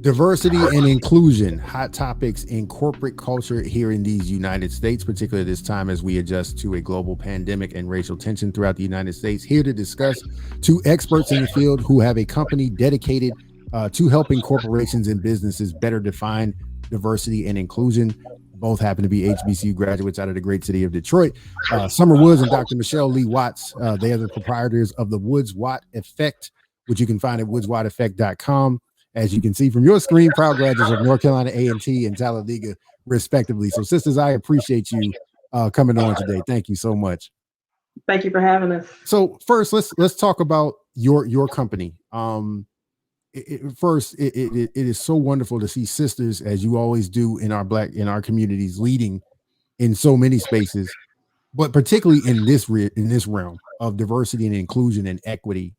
Diversity and inclusion, hot topics in corporate culture here in these United States, particularly this time as we adjust to a global pandemic and racial tension throughout the United States. Here to discuss, two experts in the field who have a company dedicated to helping corporations and businesses better define diversity and inclusion. Both happen to be HBCU graduates out of the great city of Detroit. Sommer Woods and Dr. Michele Lewis Watts. They are the proprietors of the Woods-Watt Effect, which you can find at woodswatteffect.com. As you can see from your screen, proud graduates of North Carolina A&T and Talladega, respectively. So, sisters, I appreciate you coming on today. Thank you so much. Thank you for having us. So, first, let's talk about your company. It is so wonderful to see sisters, as you always do in our communities, leading in so many spaces, but particularly in this realm of diversity and inclusion and equity.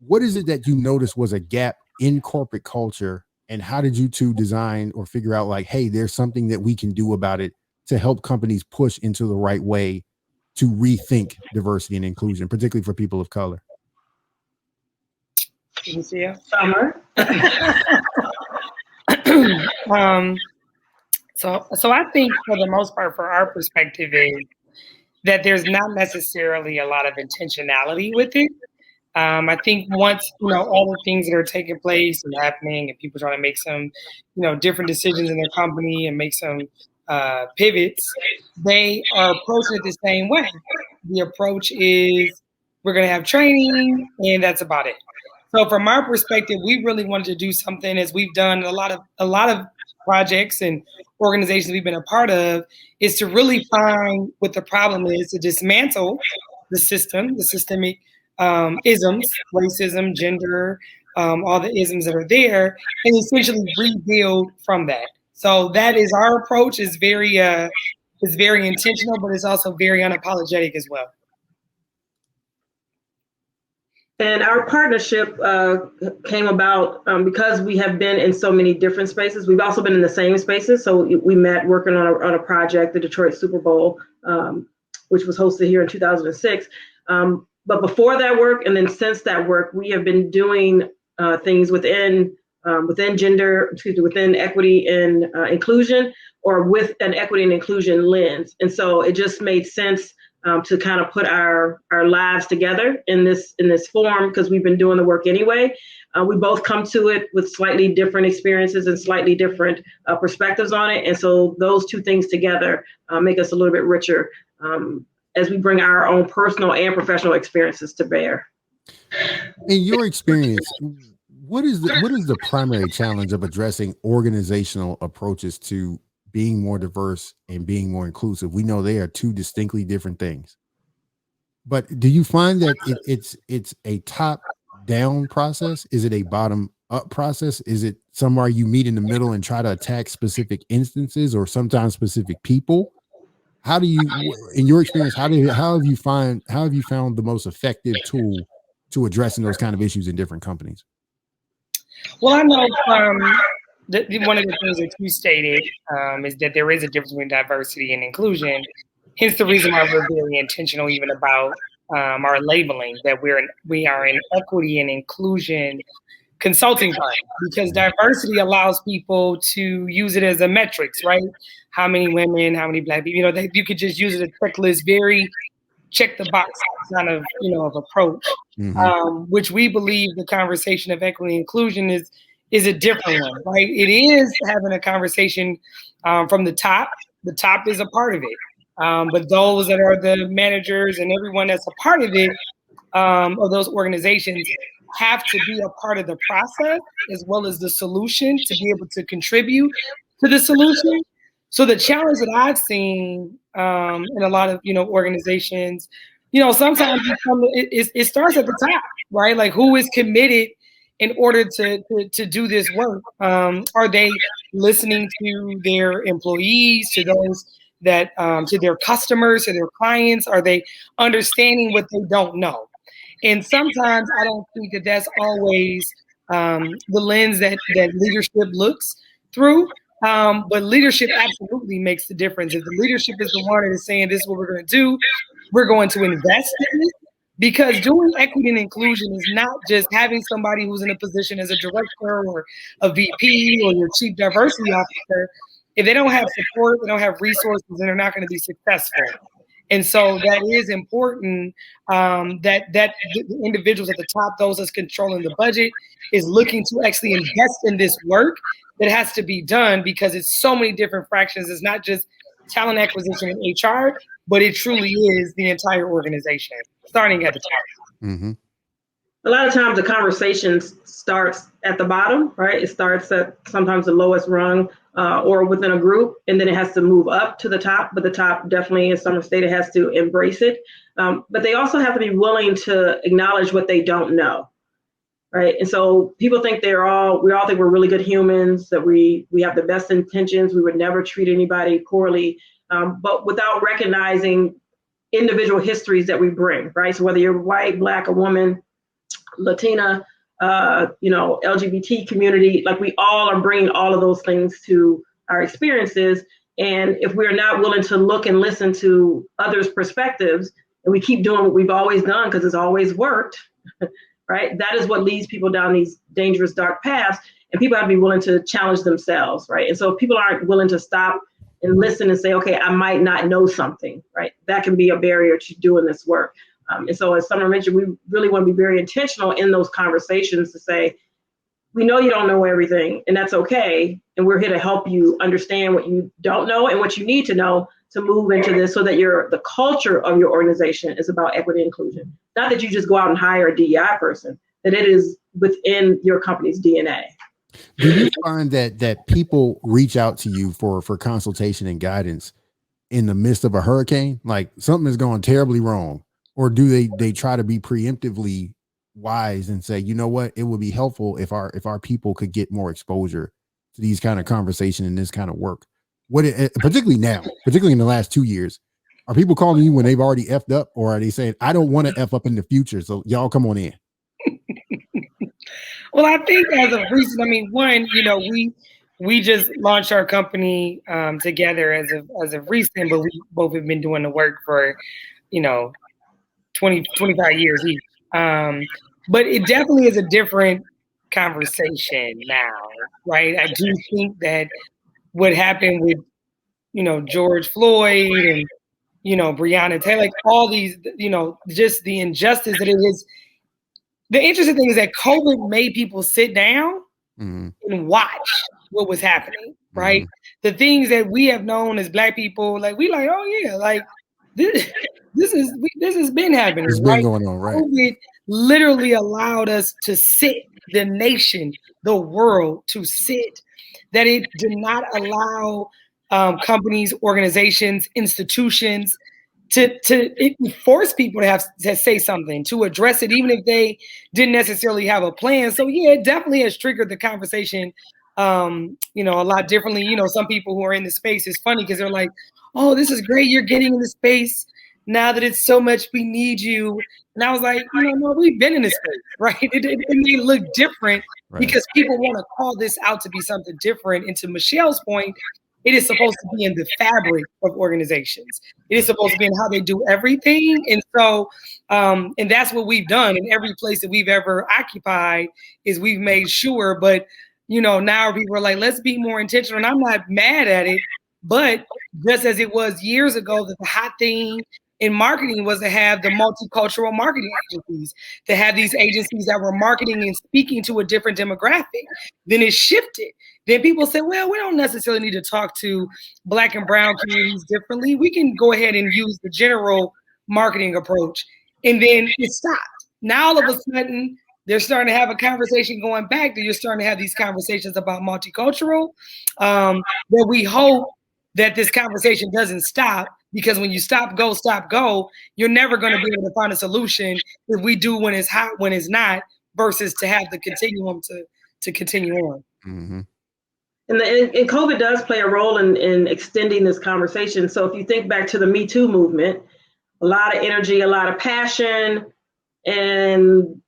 What is it that you noticed was a gap in corporate culture, and how did you two design or figure out, like, hey, there's something that we can do about it to help companies push into the right way to rethink diversity and inclusion, particularly for people of color? Sommer. So I think for the most part, for our perspective, is that there's not necessarily a lot of intentionality with it. I think once, all the things that are taking place and happening and people trying to make some, different decisions in their company and make some pivots, they are approaching it the same way. The approach is, we're going to have training and that's about it. So from our perspective, we really wanted to do something, as we've done a lot of projects and organizations we've been a part of, is to really find what the problem is, to dismantle the systemic isms, racism, gender, all the isms that are there, and essentially rebuild from that. So that is our approach. Is very intentional, but it's also very unapologetic as well. And our partnership came about because we have been in so many different spaces. We've also been in the same spaces. So we met working on a project, the Detroit Super Bowl, which was hosted here in 2006. But before that work, and then since that work, we have been doing things within equity and inclusion, or with an equity and inclusion lens. And so it just made sense to kind of put our lives together in this form, because we've been doing the work anyway. We both come to it with slightly different experiences and slightly different perspectives on it. And so those two things together make us a little bit richer as we bring our own personal and professional experiences to bear. In your experience, what is the primary challenge of addressing organizational approaches to being more diverse and being more inclusive? We know they are two distinctly different things, but do you find that it's a top-down process? Is it a bottom-up process? Is it somewhere you meet in the middle and try to attack specific instances or sometimes specific people? How do you, in your experience, how have you found the most effective tool to addressing those kind of issues in different companies? Well, I know one of the things that you stated is that there is a difference between diversity and inclusion. Hence the reason why we're very intentional even about our labeling, that we are an equity and inclusion consulting firm, because diversity allows people to use it as a metrics, right? How many women, how many Black people, you could just use it as a checklist, very check the box kind of, of approach, which we believe the conversation of equity and inclusion is a different one, right? It is having a conversation from the top. The top is a part of it. But those that are the managers and everyone that's a part of it, of those organizations, have to be a part of the process as well as the solution to be able to contribute to the solution. So the challenge that I've seen in a lot of, organizations, sometimes it starts at the top, right? Like, who is committed in order to do this work? Are they listening to their employees, to those that, to their customers, to their clients? Are they understanding what they don't know? And sometimes I don't think that that's always the lens that leadership looks through. But leadership absolutely makes the difference. If the leadership is the one that is saying, this is what we're going to do, we're going to invest in it, Because doing equity and inclusion is not just having somebody who's in a position as a director or a VP or your chief diversity officer. If they don't have support, they don't have resources, then they're not going to be successful. And so that is important, that the individuals at the top, those that's controlling the budget, is looking to actually invest in this work that has to be done, because it's so many different fractions. It's not just talent acquisition and HR, but it truly is the entire organization, starting at the top. Mm-hmm. A lot of times the conversation starts at the bottom, right? It starts at sometimes the lowest rung or within a group, and then it has to move up to the top. But the top definitely, in Sommer State, has to embrace it. But they also have to be willing to acknowledge what they don't know, right? And so people think we all think we're really good humans, that we have the best intentions, we would never treat anybody poorly, but without recognizing individual histories that we bring, right? So whether you're white, Black, a woman, Latina, LGBT community, like we all are bringing all of those things to our experiences. And if we're not willing to look and listen to others' perspectives, and we keep doing what we've always done because it's always worked, right? That is what leads people down these dangerous, dark paths. And people have to be willing to challenge themselves, right? And so if people aren't willing to stop and listen and say, okay, I might not know something, right? That can be a barrier to doing this work. And so as Sommer mentioned, we really want to be very intentional in those conversations to say, we know you don't know everything, and that's okay. And we're here to help you understand what you don't know and what you need to know to move into this, so that the culture of your organization is about equity and inclusion. Not that you just go out and hire a DEI person, that it is within your company's DNA. Do you find that people reach out to you for consultation and guidance in the midst of a hurricane? Like something is going terribly wrong. Or do they try to be preemptively wise and say, you know what, it would be helpful if our people could get more exposure to these kind of conversation and this kind of work? Particularly in the last 2 years, are people calling you when they've already effed up, or are they saying, I don't want to F up in the future, so y'all come on in? Well, I think as of recent, one, we just launched our company together as of recent, but we both have been doing the work for 20, 25 years each. But it definitely is a different conversation now, right? I do think that what happened with, George Floyd and, Breonna Taylor, like all these, just the injustice that it is. The interesting thing is that COVID made people sit down and watch what was happening, right? The things that we have known as Black people, like we like, oh yeah, like this has been happening. It's been going on, right? COVID literally allowed us to sit, the nation, the world to sit, that it did not allow companies, organizations, institutions it force people to say something, to address it, even if they didn't necessarily have a plan. So yeah, it definitely has triggered the conversation, a lot differently. Some people who are in the space, is funny because they're like, oh, this is great, you're getting in the space now that it's so much, we need you. And I was like, no, we've been in this space, right? It may look different, right, because people want to call this out to be something different. And to Michelle's point, it is supposed to be in the fabric of organizations. It is supposed to be in how they do everything. And so, and that's what we've done in every place that we've ever occupied, is we've made sure. But, now people are like, let's be more intentional. And I'm not mad at it, but just as it was years ago, that the hot thing in marketing was to have the multicultural marketing agencies, to have these agencies that were marketing and speaking to a different demographic. Then it shifted. Then people said, well, we don't necessarily need to talk to Black and brown communities differently. We can go ahead and use the general marketing approach. And then it stopped. Now, all of a sudden, they're starting to have a conversation going back. That you're starting to have these conversations about multicultural, that we hope that this conversation doesn't stop, because when you stop, go, you're never going to be able to find a solution if we do when it's hot, when it's not, versus to have the continuum to continue on. Mm-hmm. And COVID does play a role in extending this conversation. So if you think back to the Me Too movement, a lot of energy, a lot of passion, and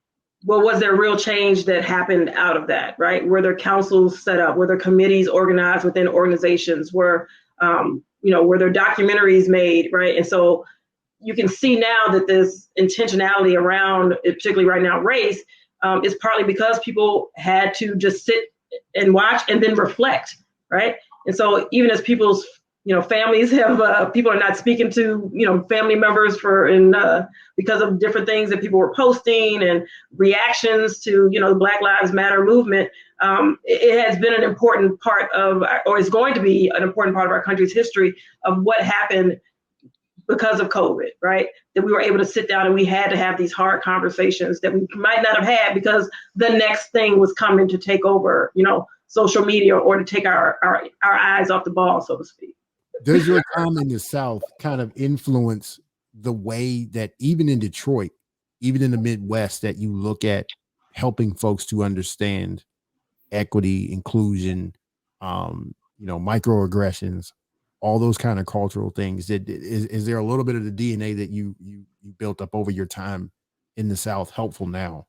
what was there real change that happened out of that, right? Were there councils set up? Were there committees organized within organizations? Were there documentaries made, right? And so you can see now that this intentionality around, particularly right now, race, is partly because people had to just sit and watch and then reflect, right? And so even as people's families have people are not speaking to family members because of different things that people were posting and reactions to the Black Lives Matter movement. It has been an important part of, or is going to be an important part of our country's history of what happened because of COVID, right? That we were able to sit down and we had to have these hard conversations that we might not have had because the next thing was coming to take over, social media, or to take our eyes off the ball, so to speak. Does your time in the South kind of influence the way that even in Detroit, even in the Midwest, that you look at helping folks to understand equity, inclusion, microaggressions, all those kind of cultural things? Is there a little bit of the DNA that you built up over your time in the South helpful now?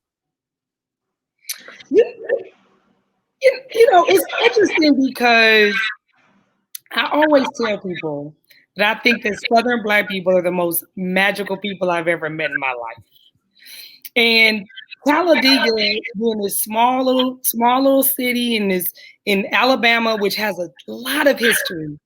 It's interesting because I always tell people that I think that Southern Black people are the most magical people I've ever met in my life. And Talladega, being this small little city in Alabama, which has a lot of history.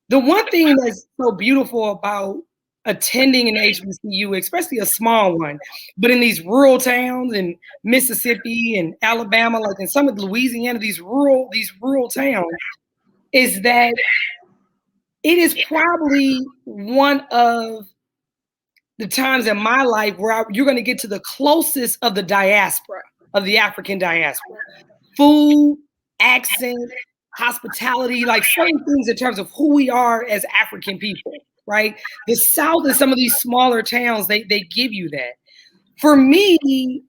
The one thing that's so beautiful about attending an HBCU, especially a small one, but in these rural towns in Mississippi and Alabama, like in some of Louisiana, these rural towns, is that it is probably one of the times in my life where you're going to get to the closest of the diaspora, of the African diaspora. Food, accent, hospitality, like certain things in terms of who we are as African people, right? The South and some of these smaller towns, they give you that. For me,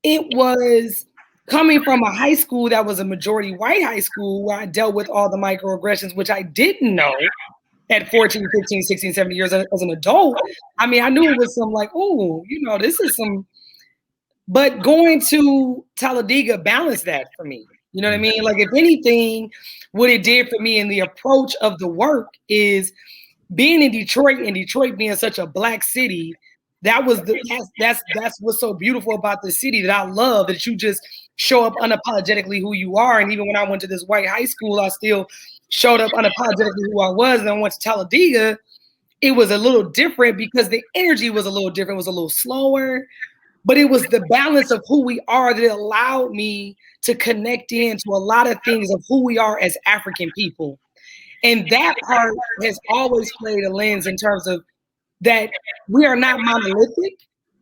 it was coming from a high school that was a majority white high school where I dealt with all the microaggressions, which I didn't know at 14, 15, 16, 17 years as an adult. I mean, I knew it was some like, oh, this is some, but going to Talladega balanced that for me. You know what I mean? Like, if anything, what it did for me in the approach of the work is being in Detroit, and Detroit being such a Black city. That's what's so beautiful about the city that I love, that you just show up unapologetically who you are. And even when I went to this white high school, I still showed up unapologetically who I was. And I went to Talladega, it was a little different because the energy was a little different, it was a little slower, but it was the balance of who we are that allowed me to connect into a lot of things of who we are as African people. And that part has always played a lens in terms of that we are not monolithic.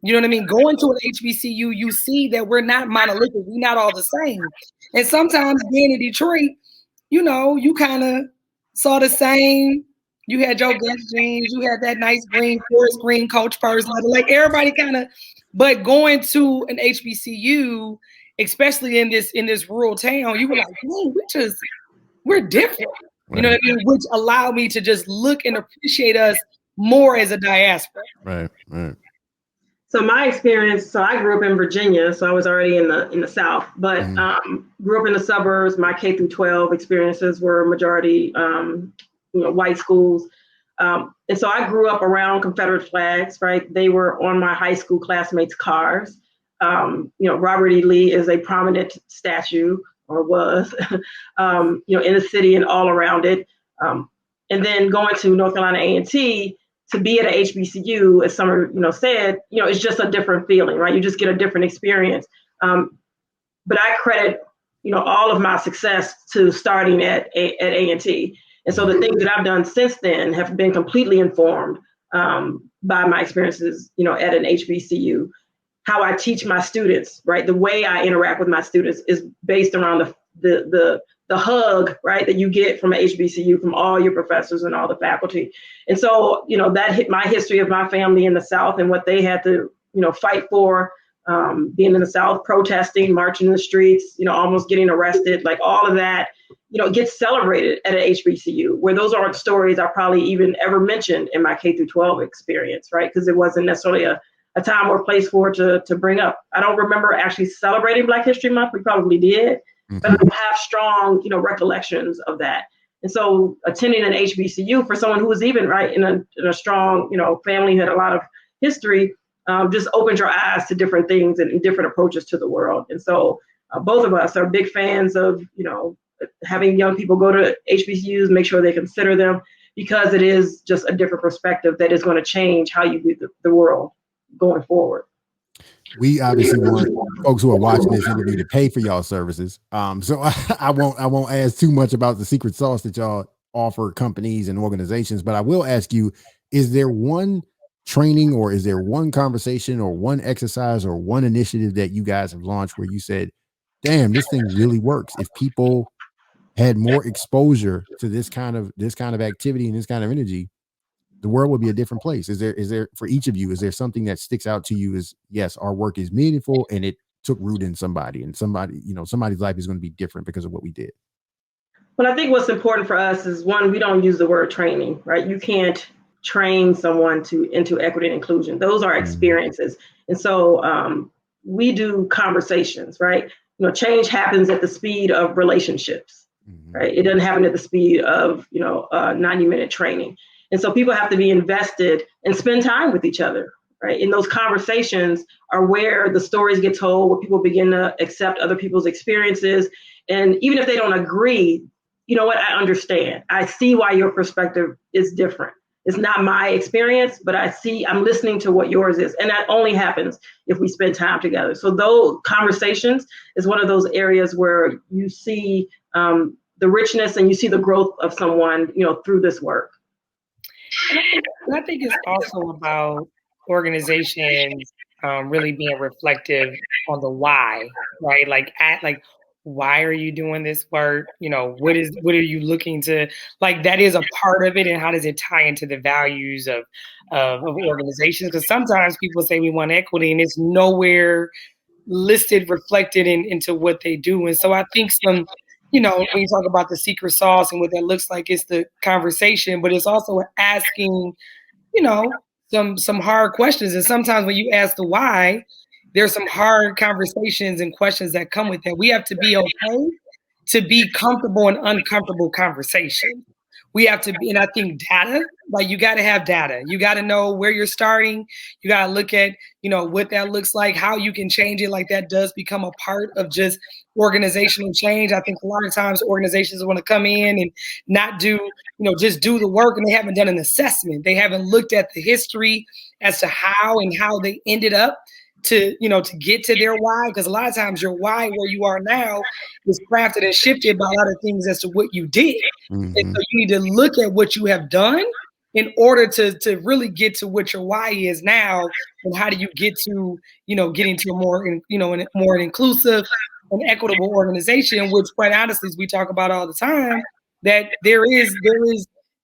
You know what I mean? Going to an HBCU, you see that we're not monolithic. We're not all the same. And sometimes being in Detroit, you kind of saw the same. You had Joe Gus jeans, you had that nice green, forest green Coach purse, like everybody kind of. But going to an HBCU, especially in this rural town, you were like, "Whoa, we're different." You know what I mean? Which allowed me to just look and appreciate us more as a diaspora. Right. So my experience, I grew up in Virginia, so I was already in the South, but grew up in the suburbs. My K through 12 experiences were majority white schools. And so I grew up around Confederate flags, right? They were on my high school classmates' cars. Robert E. Lee is a prominent statue, or was, in the city and all around it. And then going to North Carolina A&T to be at a HBCU, as Sommer, said, it's just a different feeling, right? You just get a different experience. But I credit, all of my success to starting at A&T. And so the things that I've done since then have been completely informed by my experiences, at an HBCU. How I teach my students, right? The way I interact with my students is based around the hug, right, that you get from an HBCU, from all your professors and all the faculty. And so, that hit my history of my family in the South and what they had to, fight for, being in the South, protesting, marching in the streets, almost getting arrested, like all of that, gets celebrated at an HBCU, where those aren't stories I probably even ever mentioned in my K through 12 experience, right? Because it wasn't necessarily a time or place for it to bring up. I don't remember actually celebrating Black History Month. We probably did, but I have strong, recollections of that. And so attending an HBCU for someone who was even right in a strong, family, had a lot of history, just opens your eyes to different things and different approaches to the world. And so both of us are big fans of, having young people go to HBCUs, make sure they consider them, because it is just a different perspective that is going to change how you view the world going forward. We obviously want folks who are watching this interview to pay for y'all services. So I won't ask too much about the secret sauce that y'all offer companies and organizations, but I will ask you, is there one training, or is there one conversation, or one exercise, or one initiative that you guys have launched where you said, damn, this thing really works? If people had more exposure to this kind of activity and this kind of energy, the world would be a different place. Is there for each of you, is there something that sticks out to you as, yes, our work is meaningful and it took root in somebody, and somebody's life is going to be different because of what we did? Well, I think what's important for us is, one, we don't use the word training, right? You can't train someone into equity and inclusion. Those are experiences. And so we do conversations, right? Change happens at the speed of relationships, right? It doesn't happen at the speed of, 90-minute training. And so people have to be invested and spend time with each other, right? And those conversations are where the stories get told, where people begin to accept other people's experiences. And even if they don't agree, you know what, I understand. I see why your perspective is different. It's not my experience, but I'm listening to what yours is. And that only happens if we spend time together. So those conversations is one of those areas where you see the richness and you see the growth of someone, through this work. And I think it's also about organizations really being reflective on the why, right? Like why are you doing this work? What are you looking to, like, that is a part of it. And how does it tie into the values of organizations? Because sometimes people say we want equity and it's nowhere listed, reflected into what they do. And so I think when you talk about the secret sauce and what that looks like, it's the conversation, but it's also asking, some hard questions. And sometimes when you ask the why, there's some hard conversations and questions that come with that. We have to be okay to be comfortable in uncomfortable conversation. We have to be, and I think data, like, you got to have data. You got to know where you're starting. You got to look at, what that looks like, how you can change it. Like, that does become a part of just organizational change. I think a lot of times organizations want to come in and not do, just do the work, and they haven't done an assessment. They haven't looked at the history as to how they ended up to get to their why, because a lot of times your why, where you are now, is crafted and shifted by a lot of things as to what you did. And so you need to look at what you have done in order to really get to what your why is now, and how do you get to getting to a more more inclusive and equitable organization, which, quite honestly, as we talk about all the time, that there is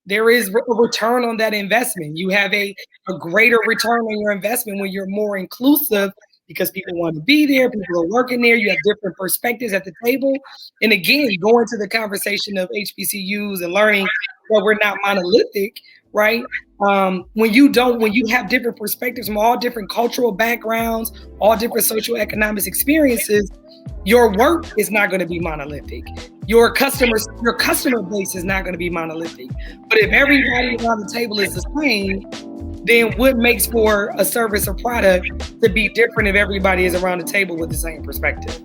a return on that investment. You have a greater return on your investment when you're more inclusive, because people want to be there, people are working there, you have different perspectives at the table. And again, going to the conversation of HBCUs and learning that we're not monolithic, right? When you have different perspectives from all different cultural backgrounds, all different social economic experiences, your work is not going to be monolithic. Your customer base is not going to be monolithic. But if everybody around the table is the same, then what makes for a service or product to be different if everybody is around the table with the same perspective?